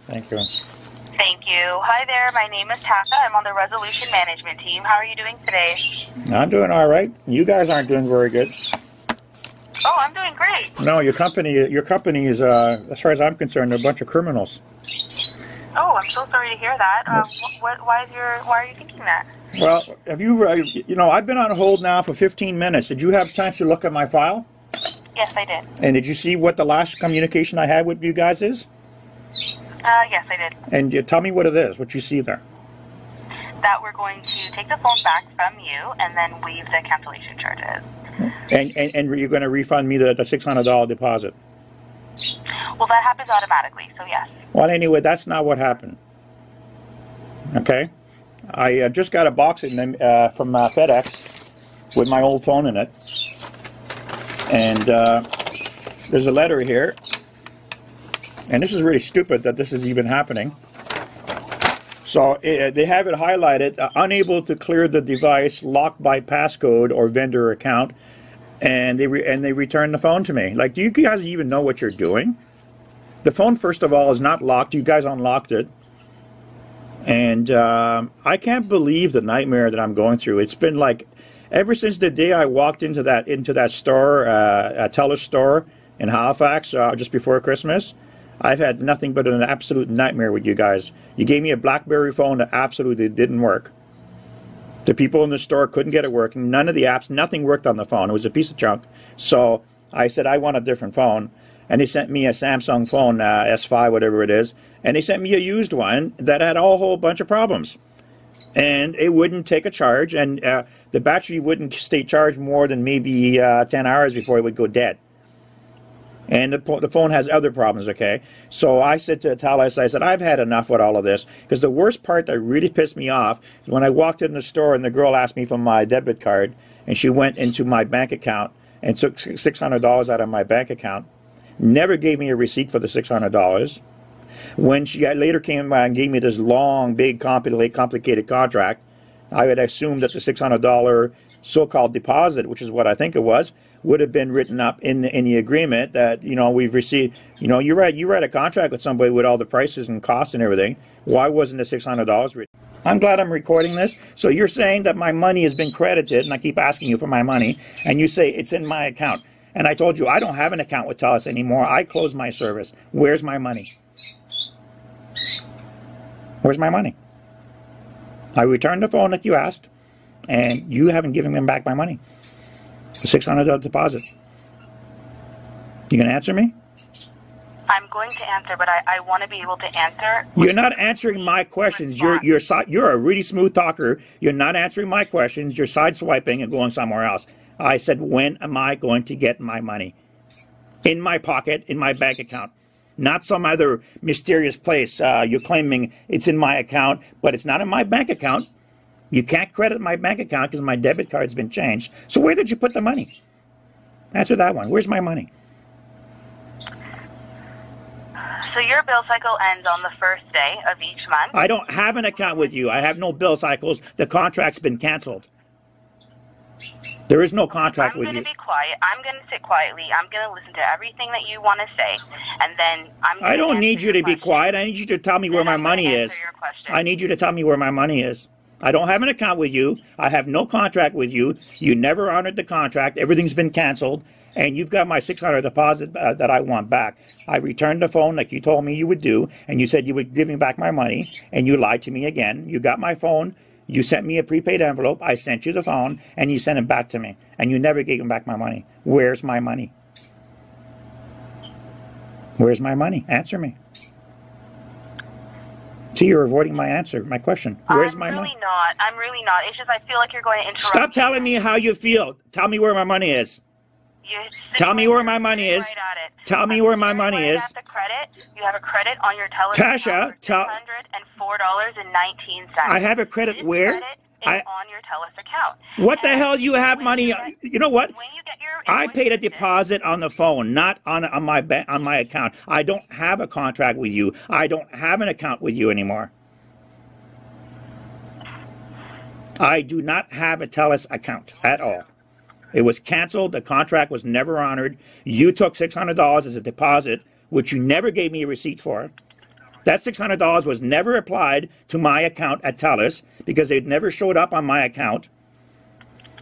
Thank you. Thank you. Hi there, my name is Tata. I'm on the resolution management team. How are you doing today? I'm doing all right. You guys aren't doing very good. Oh, I'm doing great. No, your company is, as far as I'm concerned, a bunch of criminals. Oh, I'm so sorry to hear that. Why are you thinking that? Well, have you, I've been on hold now for 15 minutes. Did you have time to look at my file? Yes, I did. And did you see what the last communication I had with you guys is? Yes, I did. And tell me what it is, what you see there. That we're going to take the phone back from you and then waive the cancellation charges. And you're going to refund me the $600 deposit? Well, that happens automatically, so yes. Well, anyway, that's not what happened. Okay? I just got a box from FedEx with my old phone in it. And there's a letter here. And this is really stupid that this is even happening. So they have it highlighted, unable to clear the device, locked by passcode or vendor account, and they return the phone to me. Like, do you guys even know what you're doing? The phone, first of all, is not locked. You guys unlocked it. And I can't believe the nightmare that I'm going through. It's been like, ever since the day I walked into that store, a Telus store in Halifax, just before Christmas, I've had nothing but an absolute nightmare with you guys. You gave me a BlackBerry phone that absolutely didn't work. The people in the store couldn't get it working. None of the apps, nothing worked on the phone. It was a piece of junk. So I said, I want a different phone. And they sent me a Samsung phone, S5, whatever it is. And they sent me a used one that had a whole bunch of problems. And it wouldn't take a charge. And the battery wouldn't stay charged more than maybe 10 hours before it would go dead. And the phone has other problems, okay? So I said to Telus, I said, I've had enough with all of this. Because the worst part that really pissed me off is when I walked in the store and the girl asked me for my debit card. And she went into my bank account and took $600 out of my bank account. Never gave me a receipt for the $600. When she later came and gave me this long, big, complicated contract, I had assumed that the $600 so-called deposit, which is what I think it was, would have been written up in the agreement that, we've received. You write a contract with somebody with all the prices and costs and everything. Why wasn't the $600 written? I'm glad I'm recording this. So you're saying that my money has been credited, and I keep asking you for my money, and you say it's in my account. And I told you I don't have an account with Telus anymore. I closed my service. Where's my money? Where's my money? I returned the phone that you asked, and you haven't given me back my money. The $600 deposit. You gonna answer me? I'm going to answer, but I want to be able to answer. You're not answering my questions. You're a really smooth talker. You're not answering my questions. You're sideswiping and going somewhere else. I said, when am I going to get my money? In my pocket, in my bank account. Not some other mysterious place. You're claiming it's in my account, but it's not in my bank account. You can't credit my bank account because my debit card's been changed. So where did you put the money? Answer that one. Where's my money? So your bill cycle ends on the first day of each month? I don't have an account with you. I have no bill cycles. The contract's been canceled. There is no contract with you. I'm going to be quiet. I'm going to sit quietly. I'm going to listen to everything that you want to say, and then I'm going to I don't need you to be quiet. I need you to tell me where my money is. I need you to tell me where my money is. I don't have an account with you. I have no contract with you. You never honored the contract. Everything's been canceled. And you've got my $600 deposit that I want back. I returned the phone like you told me you would do. And you said you would give me back my money. And you lied to me again. You got my phone. You sent me a prepaid envelope. I sent you the phone. And you sent it back to me. And you never gave me back my money. Where's my money? Where's my money? Answer me. See, you're avoiding my answer, my question. Where's my money? I'm really not. It's just I feel like you're going to interrupt. Stop telling me how you feel. Tell me where my money is. Tell me where my money is. Tell me where my money is. The credit. You have a credit on your Telus Tasha, $604.19. I have a credit where? On your Telus account. What the hell do you have money? You know what? When you get your I paid a deposit on the phone, not on my account. I don't have a contract with you. I don't have an account with you anymore. I do not have a Telus account at all. It was canceled. The contract was never honored. You took $600 as a deposit, which you never gave me a receipt for. That $600 was never applied to my account at Telus because it never showed up on my account.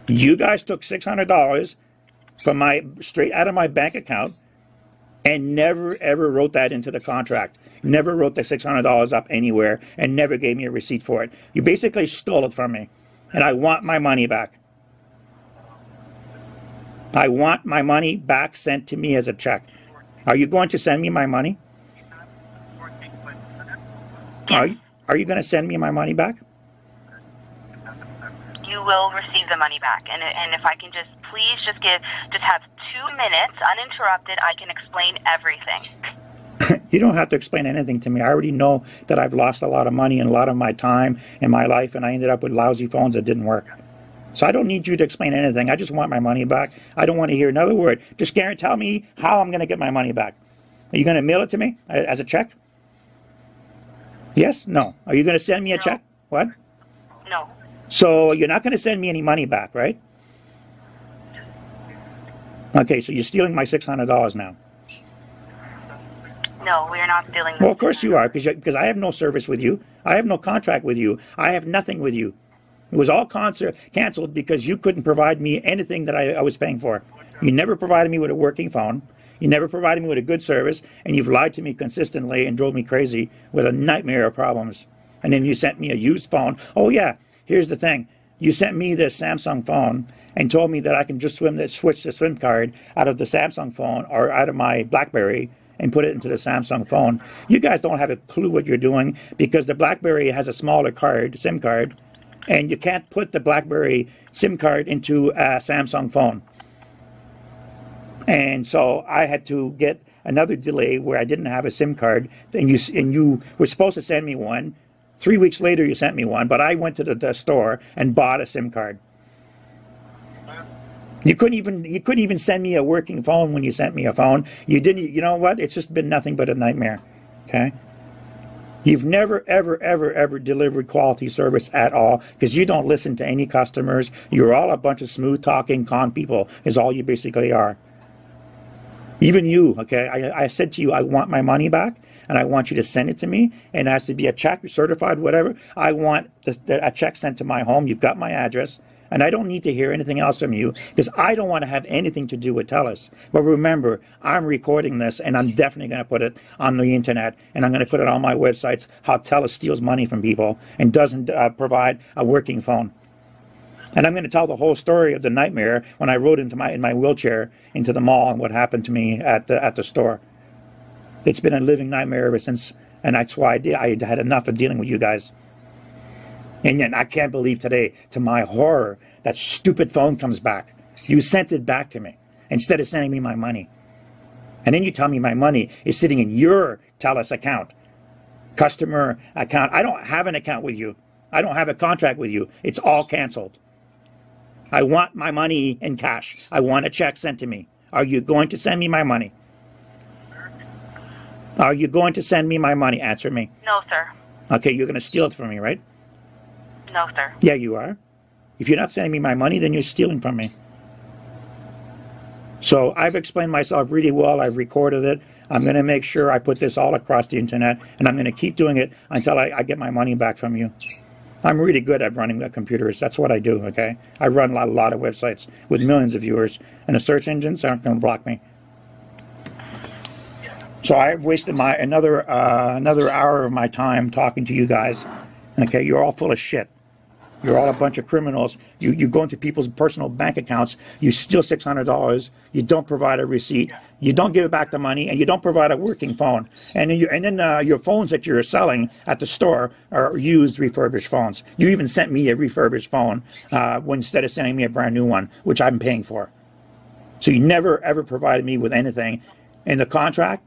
You guys took $600 from straight out of my bank account and never ever wrote that into the contract. Never wrote the $600 up anywhere and never gave me a receipt for it. You basically stole it from me, and I want my money back. I want my money back sent to me as a check. Are you going to send me my money? Are you going to send me my money back? You will receive the money back, and if I can please have 2 minutes uninterrupted, I can explain everything. You don't have to explain anything to me. I already know that I've lost a lot of money and a lot of my time in my life, and I ended up with lousy phones that didn't work. So I don't need you to explain anything. I just want my money back. I don't want to hear another word. Just tell me how I'm going to get my money back. Are you going to mail it to me as a check? Yes? No. Are you going to send me a check? What? No. So you're not going to send me any money back, right? Okay, so you're stealing my $600 now. No, we're not stealing. Well, of course you are, because I have no service with you. I have no contract with you. I have nothing with you. It was all canceled because you couldn't provide me anything that I was paying for. You never provided me with a working phone. You never provided me with a good service, and you've lied to me consistently and drove me crazy with a nightmare of problems. And then you sent me a used phone. Oh yeah, here's the thing. You sent me this Samsung phone and told me that I can just switch the SIM card out of the Samsung phone or out of my BlackBerry and put it into the Samsung phone. You guys don't have a clue what you're doing because the BlackBerry has a smaller SIM card, and you can't put the BlackBerry SIM card into a Samsung phone. And so I had to get another delay where I didn't have a SIM card, and you were supposed to send me one. 3 weeks later, you sent me one, but I went to the store and bought a SIM card. You couldn't even send me a working phone when you sent me a phone. You didn't. You know what? It's just been nothing but a nightmare. Okay. You've never, ever, ever, ever delivered quality service at all because you don't listen to any customers. You're all a bunch of smooth-talking con people is all you basically are. Even you, okay? I said to you, I want my money back, and I want you to send it to me, and it has to be a check, certified, whatever. I want a check sent to my home. You've got my address, and I don't need to hear anything else from you because I don't want to have anything to do with Telus. But remember, I'm recording this, and I'm definitely going to put it on the internet, and I'm going to put it on my websites, how Telus steals money from people and doesn't provide a working phone. And I'm going to tell the whole story of the nightmare when I rode in my wheelchair into the mall and what happened to me at the store. It's been a living nightmare ever since, and that's why I had enough of dealing with you guys. And yet I can't believe today, to my horror, that stupid phone comes back. You sent it back to me instead of sending me my money. And then you tell me my money is sitting in your Telus account, customer account. I don't have an account with you. I don't have a contract with you. It's all canceled. I want my money in cash. I want a check sent to me. Are you going to send me my money? Are you going to send me my money? Answer me. No, sir. Okay, you're going to steal it from me, right? No, sir. Yeah, you are. If you're not sending me my money, then you're stealing from me. So I've explained myself really well. I've recorded it. I'm going to make sure I put this all across the internet, and I'm going to keep doing it until I get my money back from you. I'm really good at running the computers. That's what I do, okay? I run a lot of websites with millions of viewers, and the search engines aren't going to block me. So I wasted another hour of my time talking to you guys. Okay, you're all full of shit. You're all a bunch of criminals. You go into people's personal bank accounts. You steal $600. You don't provide a receipt. You don't give back the money, and you don't provide a working phone. And then your phones that you're selling at the store are used refurbished phones. You even sent me a refurbished phone instead of sending me a brand new one, which I'm paying for. So you never ever provided me with anything. In the contract,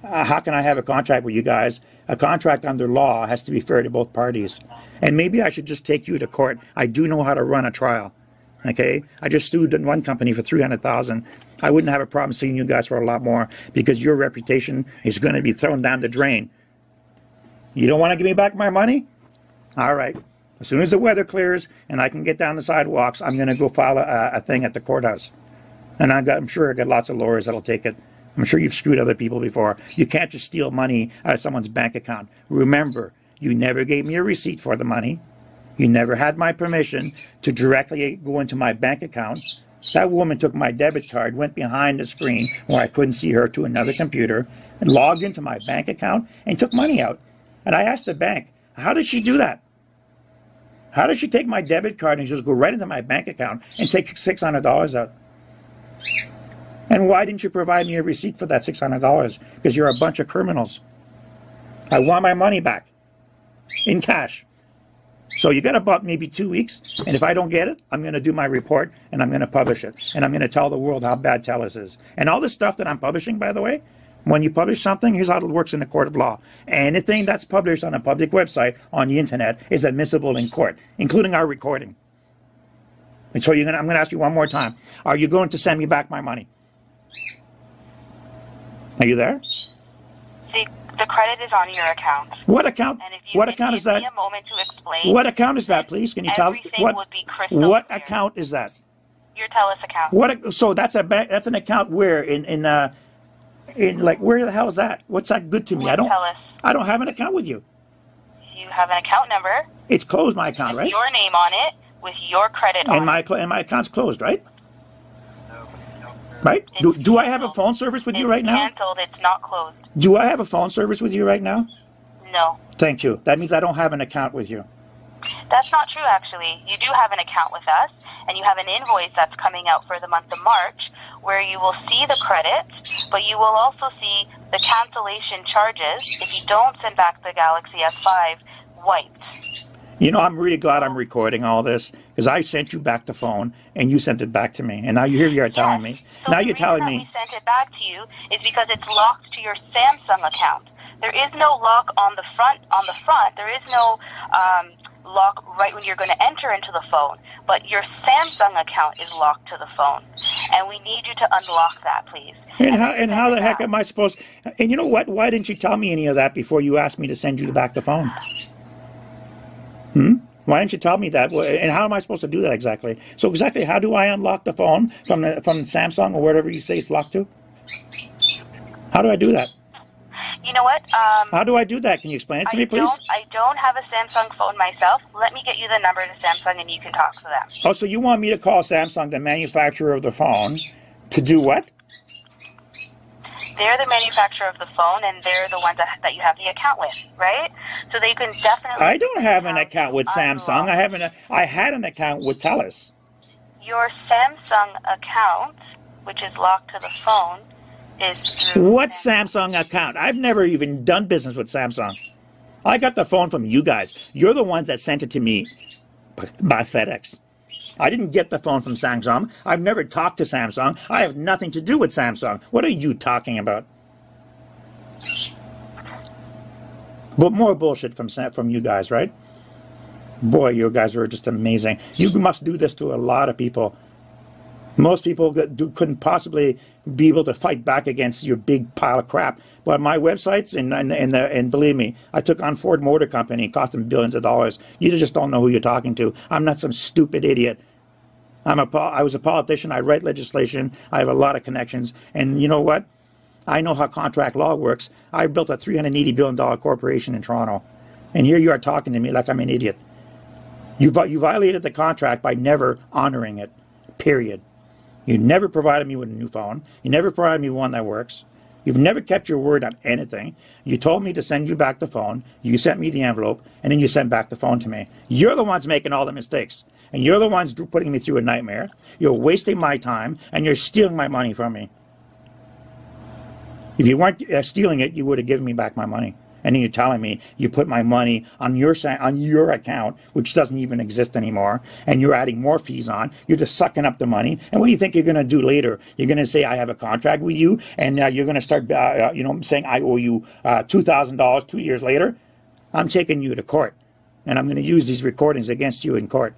how can I have a contract with you guys? A contract under law has to be fair to both parties. And maybe I should just take you to court. I do know how to run a trial. Okay? I just sued one company for $300,000. I wouldn't have a problem suing you guys for a lot more because your reputation is going to be thrown down the drain. You don't want to give me back my money? All right. As soon as the weather clears and I can get down the sidewalks, I'm going to go file a thing at the courthouse. And I'm sure I got lots of lawyers that'll take it. I'm sure you've screwed other people before. You can't just steal money out of someone's bank account. Remember, you never gave me a receipt for the money. You never had my permission to directly go into my bank account. That woman took my debit card, went behind the screen where I couldn't see her to another computer, and logged into my bank account and took money out. And I asked the bank, how did she do that? How did she take my debit card and just go right into my bank account and take $600 out? And why didn't you provide me a receipt for that $600? Because you're a bunch of criminals. I want my money back in cash. So you got about maybe 2 weeks, and if I don't get it, I'm going to do my report, and I'm going to publish it. And I'm going to tell the world how bad Telus is. And all this stuff that I'm publishing, by the way, when you publish something, here's how it works in the court of law. Anything that's published on a public website on the internet is admissible in court, including our recording. And so I'm going to ask you one more time. Are you going to send me back my money? Are you there? See, the credit is on your account. What account? And if you what account is that? Give me a moment to explain. What account is that, please? Can you tell me Everything would be crystal what clear. account is that? Your Telus account. What? So that's an account where in like where the hell is that? What's that good to me? With Telus. I don't have an account with you. You have an account number. It's closed, my account, with right? Your name on it, with your credit on it. And my account's closed, right? Right? Do I have a phone service with you right now? It's canceled. It's not closed. Do I have a phone service with you right now? No. Thank you. That means I don't have an account with you. That's not true, actually. You do have an account with us, and you have an invoice that's coming out for the month of March, where you will see the credit, but you will also see the cancellation charges if you don't send back the Galaxy S5 wiped. You know, I'm really glad I'm recording all this, because I sent you back the phone, and you sent it back to me. And now you're telling me. So now you're telling me. The reason that we sent it back to you is because it's locked to your Samsung account. There is no lock on the front. There is no lock right when you're going to enter into the phone. But your Samsung account is locked to the phone. And we need you to unlock that, please. And how the heck am I supposed... And you know what? Why didn't you tell me any of that before you asked me to send you back the phone? Why didn't you tell me that? And how am I supposed to do that exactly? So exactly how do I unlock the phone from Samsung or wherever you say it's locked to? How do I do that? You know what? How do I do that? Can you explain it to me, please? I don't have a Samsung phone myself. Let me get you the number to Samsung and you can talk to them. Oh, so you want me to call Samsung, the manufacturer of the phone, to do what? They're the manufacturer of the phone, and they're the ones that you have the account with, right? So they can definitely... I don't have an account with Samsung. I had an account with Telus. Your Samsung account, which is locked to the phone, is through... What Samsung account? I've never even done business with Samsung. I got the phone from you guys. You're the ones that sent it to me by FedEx. I didn't get the phone from Samsung. I've never talked to Samsung. I have nothing to do with Samsung. What are you talking about? But more bullshit from you guys, right? Boy, you guys are just amazing. You must do this to a lot of people. Most people couldn't possibly be able to fight back against your big pile of crap. But my websites, and believe me, I took on Ford Motor Company. It cost them billions of dollars. You just don't know who you're talking to. I'm not some stupid idiot. I was a politician. I write legislation. I have a lot of connections. And you know what? I know how contract law works. I built a $380 billion corporation in Toronto. And here you are talking to me like I'm an idiot. You violated the contract by never honoring it, period. You never provided me with a new phone. You never provided me one that works. You've never kept your word on anything. You told me to send you back the phone. You sent me the envelope, and then you sent back the phone to me. You're the ones making all the mistakes. And you're the ones putting me through a nightmare. You're wasting my time, and you're stealing my money from me. If you weren't stealing it, you would have given me back my money. And then you're telling me you put my money on your account, which doesn't even exist anymore, and you're adding more fees on. You're just sucking up the money. And what do you think you're going to do later? You're going to say, I have a contract with you, and you're going to start saying I owe you $2,000 2 years later? I'm taking you to court, and I'm going to use these recordings against you in court.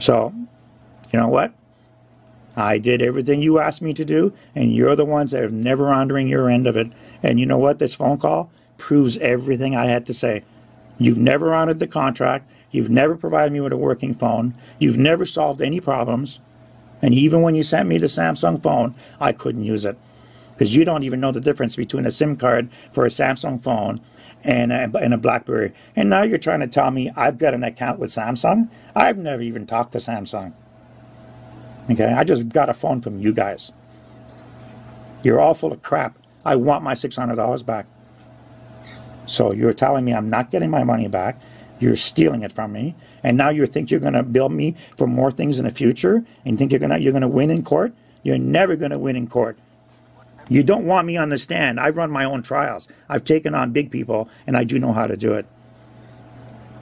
So, you know what? I did everything you asked me to do, and you're the ones that are never honoring your end of it. And you know what? This phone call proves everything I had to say. You've never honored the contract. You've never provided me with a working phone. You've never solved any problems. And even when you sent me the Samsung phone, I couldn't use it. Because you don't even know the difference between a SIM card for a Samsung phone and a BlackBerry. And now you're trying to tell me I've got an account with Samsung? I've never even talked to Samsung. Okay, I just got a phone from you guys. You're all full of crap. I want my $600 back. So you're telling me I'm not getting my money back. You're stealing it from me. And now you think you're going to bill me for more things in the future? And think you're going to win in court? You're never going to win in court. You don't want me on the stand. I run my own trials. I've taken on big people, and I do know how to do it.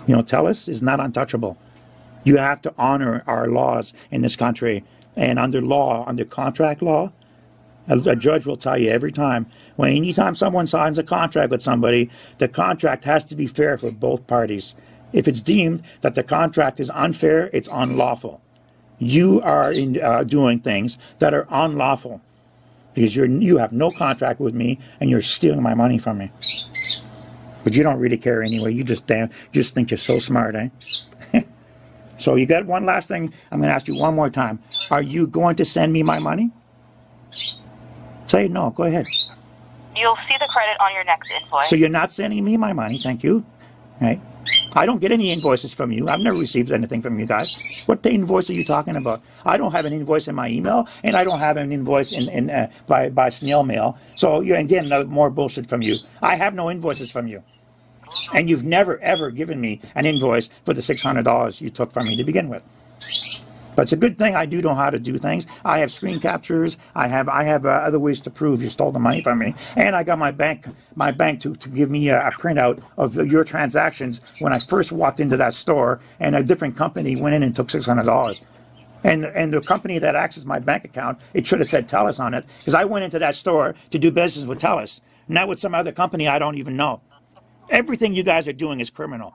You know, Telus is not untouchable. You have to honor our laws in this country. And under law, under contract law, a judge will tell you every time, anytime someone signs a contract with somebody, the contract has to be fair for both parties. If it's deemed that the contract is unfair, it's unlawful. You are doing things that are unlawful because you have no contract with me and you're stealing my money from me. But you don't really care anyway. You just think you're so smart, eh? So you got one last thing. I'm going to ask you one more time. Are you going to send me my money? Say no. Go ahead. You'll see the credit on your next invoice. So you're not sending me my money. Thank you. Right? I don't get any invoices from you. I've never received anything from you guys. What invoice are you talking about? I don't have an invoice in my email, and I don't have an invoice by snail mail. So you're again more bullshit from you. I have no invoices from you. And you've never, ever given me an invoice for the $600 you took from me to begin with. But it's a good thing I do know how to do things. I have screen captures. I have other ways to prove you stole the money from me. And I got my bank to give me a printout of your transactions when I first walked into that store and a different company went in and took $600. And the company that accessed my bank account, it should have said Telus on it, because I went into that store to do business with Telus, not with some other company I don't even know. Everything you guys are doing is criminal.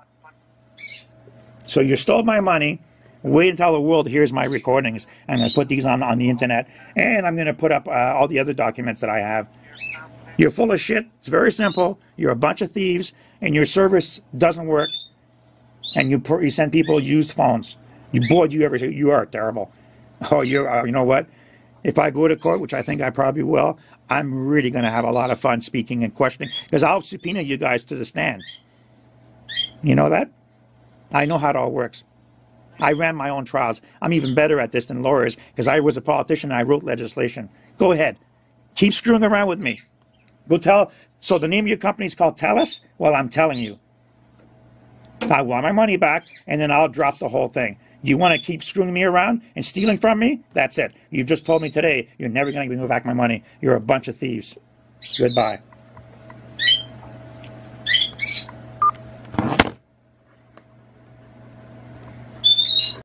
So you stole my money. Wait until the world hears my recordings. I'm going to put these on the internet. And I'm going to put up all the other documents that I have. You're full of shit. It's very simple. You're a bunch of thieves. And your service doesn't work. And you send people used phones. You are terrible. Oh, you know what? If I go to court, which I think I probably will, I'm really going to have a lot of fun speaking and questioning. Because I'll subpoena you guys to the stand. You know that? I know how it all works. I ran my own trials. I'm even better at this than lawyers because I was a politician and I wrote legislation. Go ahead. Keep screwing around with me. Go tell. So the name of your company is called Telus? Well, I'm telling you. I want my money back and then I'll drop the whole thing. You want to keep screwing me around and stealing from me? That's it. You've just told me today you're never going to give me back my money. You're a bunch of thieves. Goodbye.